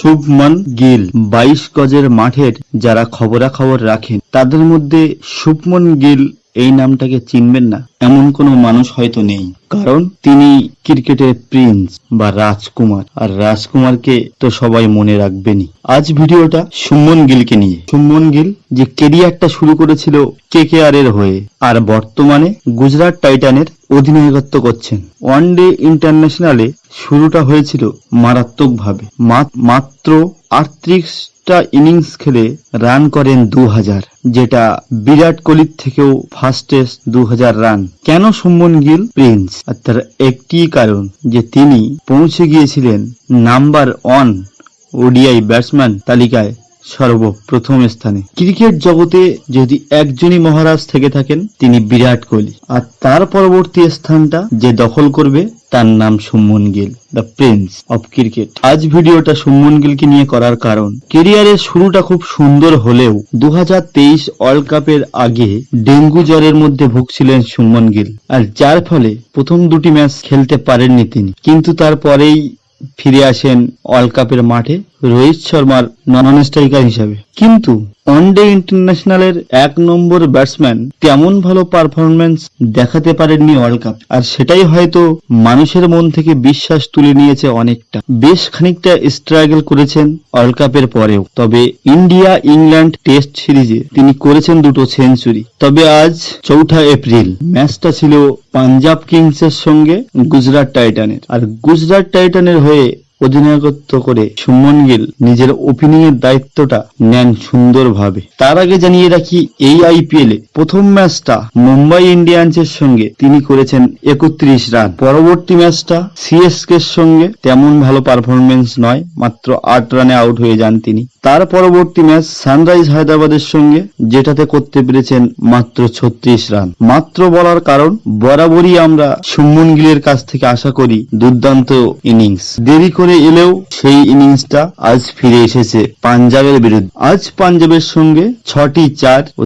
শুভমন গিল। 22 গজের মাঠের যারা খবরাখবর রাখেন তাদের মধ্যে শুভমন গিল এই নামটাকে চিনবেন না এমন কোনো মানুষ হয়তো নেই, কারণ তিনি ক্রিকেটের প্রিন্স বা রাজকুমার, আর রাজকুমারকে তো সবাই মনে রাখবেনই। আজ ভিডিওটা শুভমন গিলকে নিয়ে। শুভমন গিল যে কেরিয়ারটা শুরু করেছিল কেকেআর এর হয়ে, আর বর্তমানে গুজরাট টাইটানের অধিনায়কত্ব করছেন। ওয়ানডে ইন্টারন্যাশনালে শুরুটা হয়েছিল মারাত্মকভাবে। মাত্র 38টা ইনিংস খেলে রান করেন 2000, যেটা বিরাট কোহলির থেকেও ফাস্টেস্ট 2000 রান। কেন শুভমন গিল প্রিন্স? আর তার একটি কারণ যে তিনি পৌঁছে গিয়েছিলেন নাম্বার 1 ওডিআই ব্যাটসম্যান তালিকায় সর্বপ্রথম স্থানে। ক্রিকেট জগতে যদি একজনই মহারাজ থেকে থাকেন তিনি বিরাট কোহলি, আর তার পরবর্তী স্থানটা যে দখল করবে তার নাম Shubman Gill, the Prince of cricket. আজ ভিডিওটা শুভমন গিলকে নিয়ে করার কারণ, ক্যারিয়ারের শুরুটা খুব সুন্দর হলেও 2023 ওয়ার্ল্ড কাপের আগে ডেঙ্গু জ্বরের মধ্যে ভুগছিলেন শুভমন গিল, আর যার ফলে প্রথম দুটি ম্যাচ খেলতে পারেননি তিনি। কিন্তু তারপরেই ফিরে আসেন ওয়ার্ল্ড কাপের মাঠে রোহিত শর্মার নন স্ট্রাইকার হিসাবে। কিন্তু ওয়ানডে ইন্টারন্যাশনালের 1 নম্বর ব্যাটসম্যান তেমন ভালো পারফরমেন্স দেখাতে পারেননি ওয়ার্ল্ড কাপ, আর সেটাই হয়তো মানুষের মন থেকে বিশ্বাস তুলে নিয়েছে অনেকটা। বেশ খানিকটা স্ট্রাগল করেছেন ওয়ার্ল্ড কাপের পরেও, তবে ইন্ডিয়া ইংল্যান্ড টেস্ট সিরিজে তিনি করেছেন 2টো সেঞ্চুরি। তবে আজ 4 এপ্রিল ম্যাচটা ছিল পাঞ্জাব কিংসের সঙ্গে গুজরাট টাইটানের, আর গুজরাট টাইটানের হয়ে অধিনায়কত্ব করে শুভমন গিল নিজের ওপেনিং এর দায়িত্বটা নেন সুন্দরভাবে। তার আগে জানিয়ে রাখি, এই আইপিএল এ প্রথম ম্যাচটা মুম্বাই ইন্ডিয়ান্সের সঙ্গে তিনি করেছেন 31 রান। পরবর্তী ম্যাচটা সিএসকে এর সঙ্গে তেমন ভালো পারফরমেন্স নয়, মাত্র 8 রানে আউট হয়ে যান তিনি। তার পরবর্তী ম্যাচ সানরাইজ হায়দ্রাবাদের সঙ্গে, যেটাতে করতে পেরেছেন মাত্র 36 রান। মাত্র বলার কারণ, বরাবরই আমরা শুভমন গিলের কাছ থেকে আশা করি দুর্দান্ত ইনিংস। দেরি করে এলেও সেই ইনিংসটা আজ ফিরে এসেছে পাঞ্জাবের বিরুদ্ধে। আজ পাঞ্জাবের সঙ্গে 6টি 4